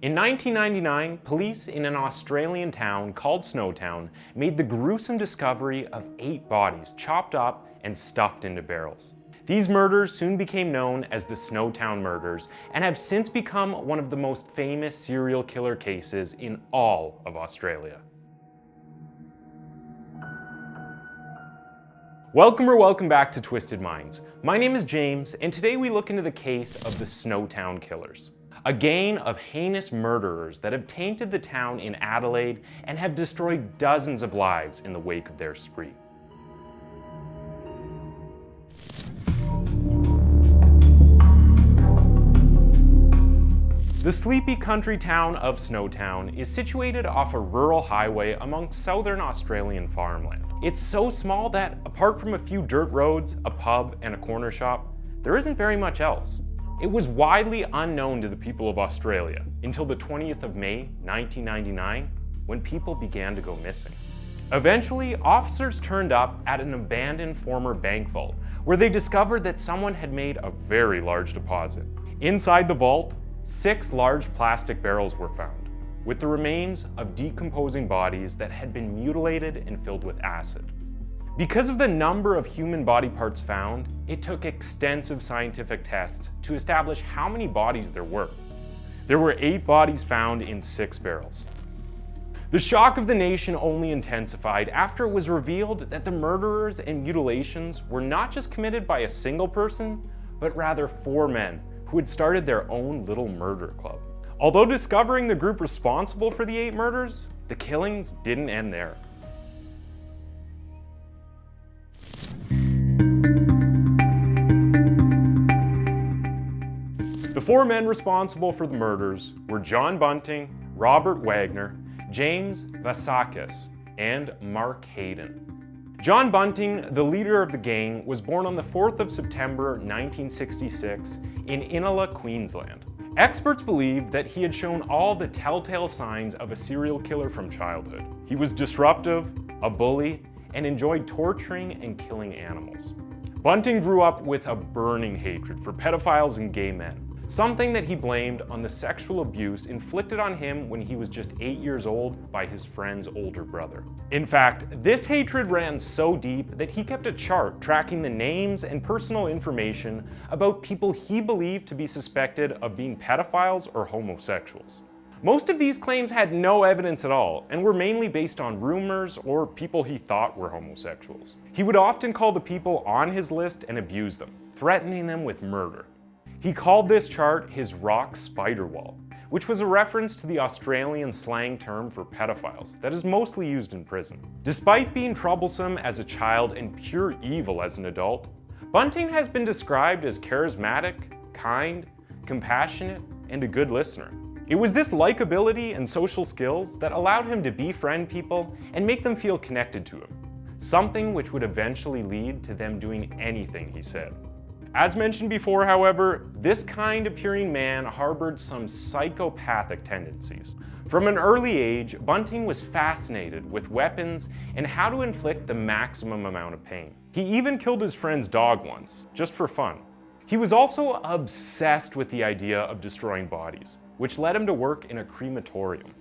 In 1999, police in an Australian town called Snowtown made the gruesome discovery of 8 bodies chopped up and stuffed into barrels. These murders soon became known as the Snowtown Murders and have since become one of the most famous serial killer cases in all of Australia. Welcome back to Twisted Minds. My name is James, and today we look into the case of the Snowtown Killers, a gang of heinous murderers that have tainted the town in Adelaide and have destroyed dozens of lives in the wake of their spree. The sleepy country town of Snowtown is situated off a rural highway amongst southern Australian farmland. It's so small that, apart from a few dirt roads, a pub, and a corner shop, there isn't very much else. It was widely unknown to the people of Australia until the 20th of May, 1999, when people began to go missing. Eventually, officers turned up at an abandoned former bank vault, where they discovered that someone had made a very large deposit. Inside the vault, 6 large plastic barrels were found, with the remains of decomposing bodies that had been mutilated and filled with acid. Because of the number of human body parts found, it took extensive scientific tests to establish how many bodies there were. There were 8 bodies found in 6 barrels. The shock of the nation only intensified after it was revealed that the murderers and mutilations were not just committed by a single person, but rather 4 men who had started their own little murder club. Although discovering the group responsible for the 8 murders, the killings didn't end there. The 4 men responsible for the murders were John Bunting, Robert Wagner, James Vlassakis, and Mark Haydon. John Bunting, the leader of the gang, was born on the 4th of September 1966 in Inala, Queensland. Experts believe that he had shown all the telltale signs of a serial killer from childhood. He was disruptive, a bully, and enjoyed torturing and killing animals. Bunting grew up with a burning hatred for pedophiles and gay men, something that he blamed on the sexual abuse inflicted on him when he was just 8 years old by his friend's older brother. In fact, this hatred ran so deep that he kept a chart tracking the names and personal information about people he believed to be suspected of being pedophiles or homosexuals. Most of these claims had no evidence at all and were mainly based on rumors or people he thought were homosexuals. He would often call the people on his list and abuse them, threatening them with murder. He called this chart his rock spider wall, which was a reference to the Australian slang term for pedophiles that is mostly used in prison. Despite being troublesome as a child and pure evil as an adult, Bunting has been described as charismatic, kind, compassionate, and a good listener. It was this likability and social skills that allowed him to befriend people and make them feel connected to him, something which would eventually lead to them doing anything he said. As mentioned before, however, this kind-appearing man harbored some psychopathic tendencies. From an early age, Bunting was fascinated with weapons and how to inflict the maximum amount of pain. He even killed his friend's dog once, just for fun. He was also obsessed with the idea of destroying bodies, which led him to work in a crematorium.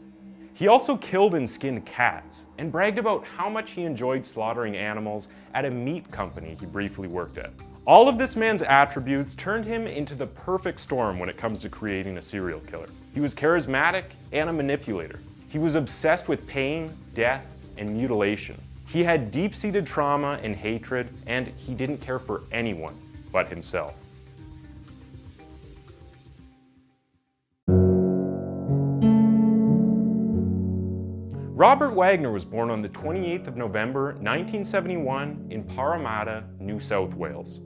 He also killed and skinned cats, and bragged about how much he enjoyed slaughtering animals at a meat company he briefly worked at. All of this man's attributes turned him into the perfect storm when it comes to creating a serial killer. He was charismatic and a manipulator. He was obsessed with pain, death, and mutilation. He had deep-seated trauma and hatred, and he didn't care for anyone but himself. Robert Wagner was born on the 28th of November 1971 in Parramatta, New South Wales.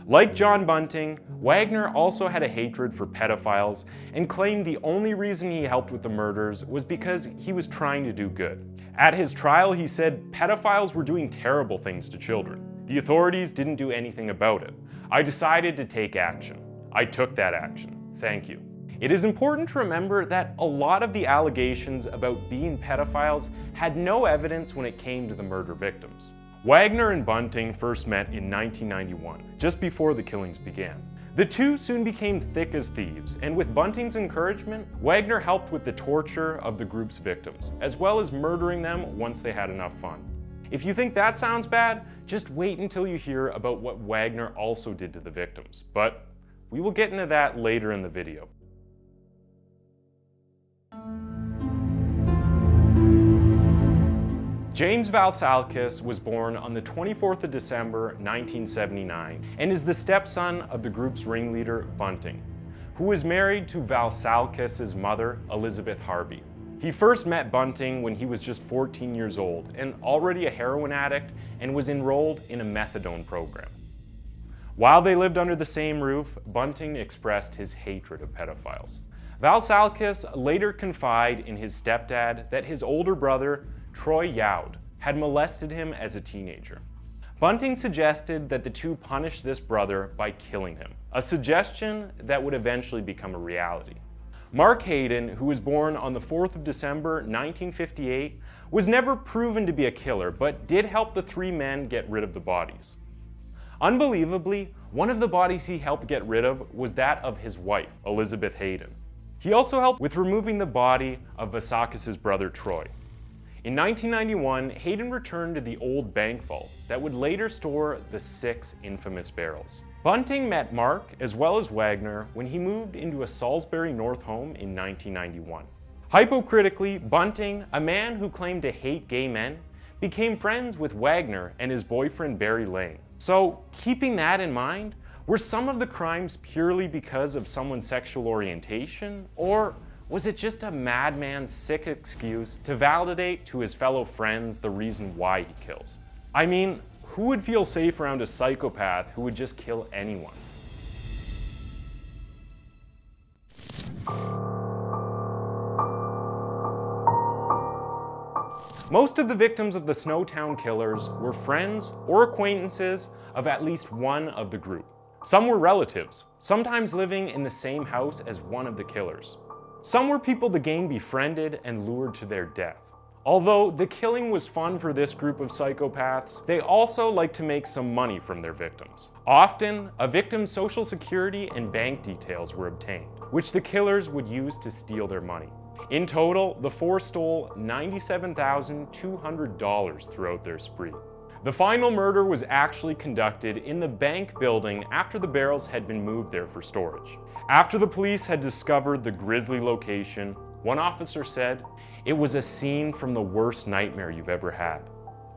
Like John Bunting, Wagner also had a hatred for pedophiles and claimed the only reason he helped with the murders was because he was trying to do good. At his trial, he said pedophiles were doing terrible things to children. The authorities didn't do anything about it. I decided to take action. I took that action. Thank you. It is important to remember that a lot of the allegations about being pedophiles had no evidence when it came to the murder victims. Wagner and Bunting first met in 1991, just before the killings began. The two soon became thick as thieves, and with Bunting's encouragement, Wagner helped with the torture of the group's victims, as well as murdering them once they had enough fun. If you think that sounds bad, just wait until you hear about what Wagner also did to the victims, but we will get into that later in the video. James Vlassakis was born on the 24th of December, 1979, and is the stepson of the group's ringleader, Bunting, who was married to Vlassakis' mother, Elizabeth Harvey. He first met Bunting when he was just 14 years old and already a heroin addict, and was enrolled in a methadone program. While they lived under the same roof, Bunting expressed his hatred of pedophiles. Vlassakis later confided in his stepdad that his older brother, Troy Youd, had molested him as a teenager. Bunting suggested that the two punish this brother by killing him, a suggestion that would eventually become a reality. Mark Haydon, who was born on the 4th of December, 1958, was never proven to be a killer, but did help the three men get rid of the bodies. Unbelievably, one of the bodies he helped get rid of was that of his wife, Elizabeth Haydon. He also helped with removing the body of Vlassakis' brother Troy. In 1991, Haydon returned to the old bank vault that would later store the 6 infamous barrels. Bunting met Mark as well as Wagner when he moved into a Salisbury North home in 1991. Hypocritically, Bunting, a man who claimed to hate gay men, became friends with Wagner and his boyfriend Barry Lane. So, keeping that in mind, were some of the crimes purely because of someone's sexual orientation, or was it just a madman's sick excuse to validate to his fellow friends the reason why he kills? I mean, who would feel safe around a psychopath who would just kill anyone? Most of the victims of the Snowtown Killers were friends or acquaintances of at least one of the group. Some were relatives, sometimes living in the same house as one of the killers. Some were people the gang befriended and lured to their death. Although the killing was fun for this group of psychopaths, they also liked to make some money from their victims. Often, a victim's social security and bank details were obtained, which the killers would use to steal their money. In total, the four stole $97,200 throughout their spree. The final murder was actually conducted in the bank building after the barrels had been moved there for storage. After the police had discovered the grisly location, one officer said, "It was a scene from the worst nightmare you've ever had.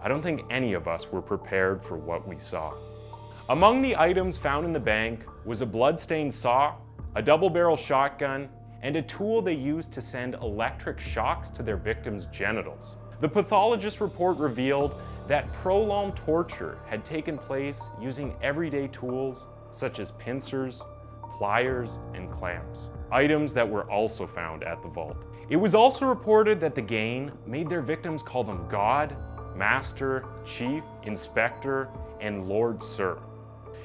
I don't think any of us were prepared for what we saw." Among the items found in the bank was a blood-stained saw, a double-barrel shotgun, and a tool they used to send electric shocks to their victims' genitals. The pathologist report revealed that prolonged torture had taken place using everyday tools such as pincers, pliers, and clamps, items that were also found at the vault. It was also reported that the gang made their victims call them God, Master, Chief, Inspector, and Lord Sir.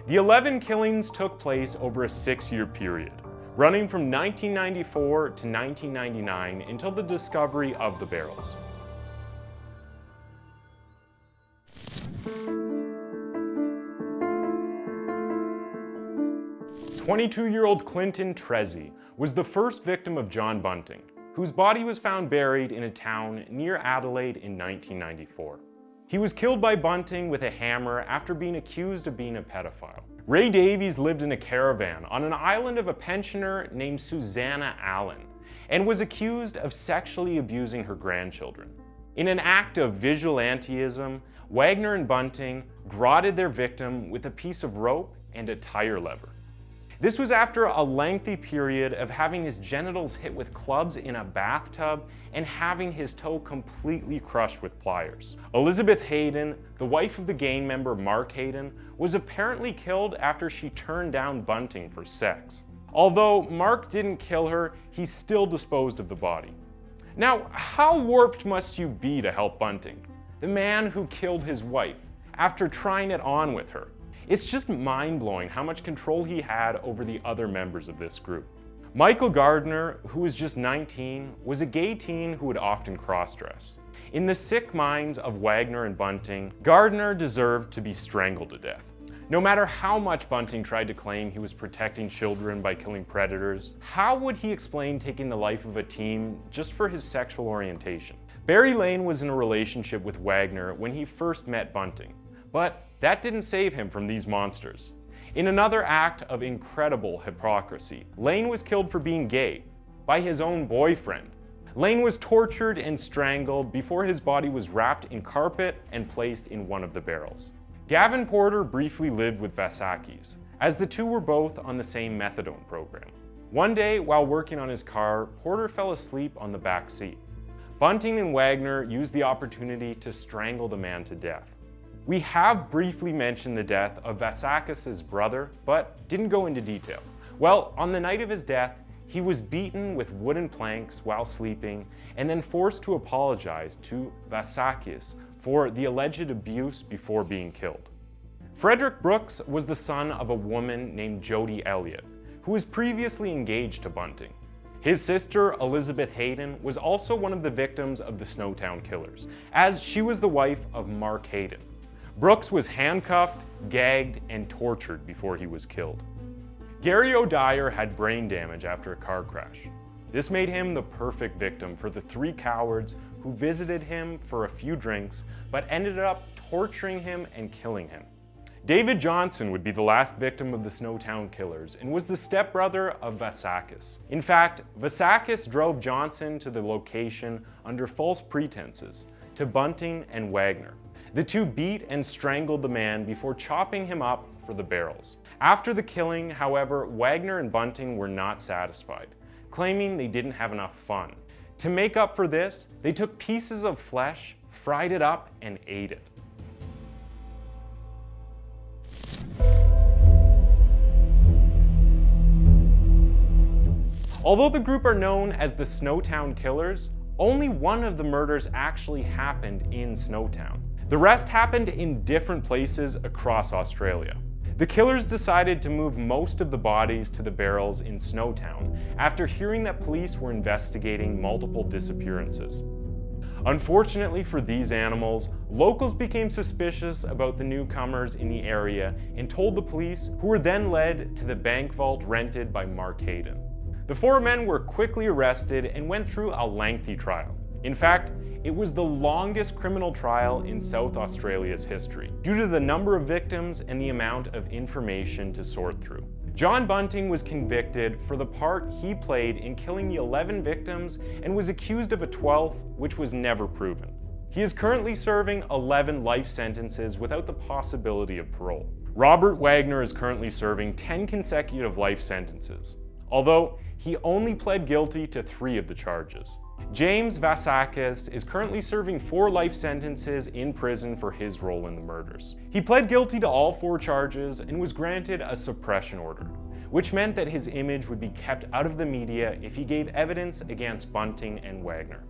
The 11 killings took place over a 6-year period, running from 1994 to 1999 until the discovery of the barrels. 22-year-old Clinton Trezzi was the first victim of John Bunting, whose body was found buried in a town near Adelaide in 1994. He was killed by Bunting with a hammer after being accused of being a pedophile. Ray Davies lived in a caravan on an island of a pensioner named Susanna Allen and was accused of sexually abusing her grandchildren. In an act of vigilantism, Wagner and Bunting garroted their victim with a piece of rope and a tire lever. This was after a lengthy period of having his genitals hit with clubs in a bathtub and having his toe completely crushed with pliers. Elizabeth Haydon, the wife of the gang member Mark Haydon, was apparently killed after she turned down Bunting for sex. Although Mark didn't kill her, he still disposed of the body. Now, how warped must you be to help Bunting, the man who killed his wife, after trying it on with her? It's just mind-blowing how much control he had over the other members of this group. Michael Gardner, who was just 19, was a gay teen who would often cross-dress. In the sick minds of Wagner and Bunting, Gardner deserved to be strangled to death. No matter how much Bunting tried to claim he was protecting children by killing predators, how would he explain taking the life of a teen just for his sexual orientation? Barry Lane was in a relationship with Wagner when he first met Bunting, but that didn't save him from these monsters. In another act of incredible hypocrisy, Lane was killed for being gay by his own boyfriend. Lane was tortured and strangled before his body was wrapped in carpet and placed in one of the barrels. Gavin Porter briefly lived with Vlassakis, as the two were both on the same methadone program. One day, while working on his car, Porter fell asleep on the back seat. Bunting and Wagner used the opportunity to strangle the man to death. We have briefly mentioned the death of Vlassakis' brother, but didn't go into detail. Well, on the night of his death, he was beaten with wooden planks while sleeping and then forced to apologize to Vlassakis for the alleged abuse before being killed. Frederick Brooks was the son of a woman named Jody Elliott, who was previously engaged to Bunting. His sister, Elizabeth Haydon, was also one of the victims of the Snowtown Killers, as she was the wife of Mark Haydon. Brooks was handcuffed, gagged, and tortured before he was killed. Gary O'Dyer had brain damage after a car crash. This made him the perfect victim for the three cowards who visited him for a few drinks, but ended up torturing him and killing him. David Johnson would be the last victim of the Snowtown Killers and was the stepbrother of Vlassakis. In fact, Vlassakis drove Johnson to the location under false pretenses to Bunting and Wagner. The two beat and strangled the man before chopping him up for the barrels. After the killing, however, Wagner and Bunting were not satisfied, claiming they didn't have enough fun. To make up for this, they took pieces of flesh, fried it up, and ate it. Although the group are known as the Snowtown Killers, only one of the murders actually happened in Snowtown. The rest happened in different places across Australia. The killers decided to move most of the bodies to the barrels in Snowtown after hearing that police were investigating multiple disappearances. Unfortunately for these animals, locals became suspicious about the newcomers in the area and told the police, who were then led to the bank vault rented by Mark Haydon. The four men were quickly arrested and went through a lengthy trial. In fact, it was the longest criminal trial in South Australia's history, due to the number of victims and the amount of information to sort through. John Bunting was convicted for the part he played in killing the 11 victims and was accused of a 12th, which was never proven. He is currently serving 11 life sentences without the possibility of parole. Robert Wagner is currently serving 10 consecutive life sentences, although he only pled guilty to 3 of the charges. James Vlassakis is currently serving 4 life sentences in prison for his role in the murders. He pled guilty to all 4 charges and was granted a suppression order, which meant that his image would be kept out of the media if he gave evidence against Bunting and Wagner.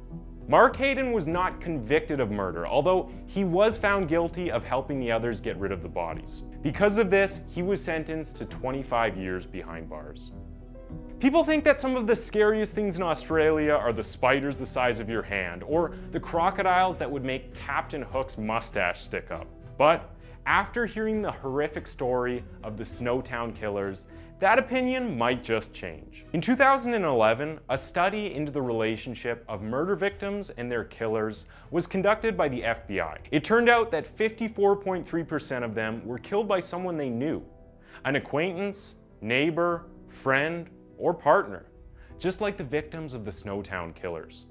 Mark Haydon was not convicted of murder, although he was found guilty of helping the others get rid of the bodies. Because of this, he was sentenced to 25 years behind bars. People think that some of the scariest things in Australia are the spiders the size of your hand, or the crocodiles that would make Captain Hook's mustache stick up. But after hearing the horrific story of the Snowtown Killers, that opinion might just change. In 2011, a study into the relationship of murder victims and their killers was conducted by the FBI. It turned out that 54.3% of them were killed by someone they knew, an acquaintance, neighbor, friend, or partner, just like the victims of the Snowtown Killers.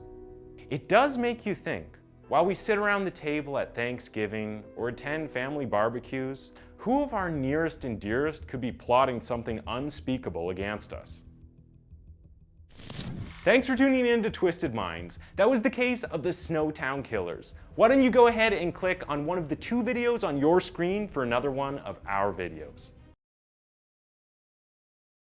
It does make you think, while we sit around the table at Thanksgiving or attend family barbecues, who of our nearest and dearest could be plotting something unspeakable against us? Thanks for tuning in to Twisted Minds. That was the case of the Snowtown Killers. Why don't you go ahead and click on one of the 2 videos on your screen for another one of our videos.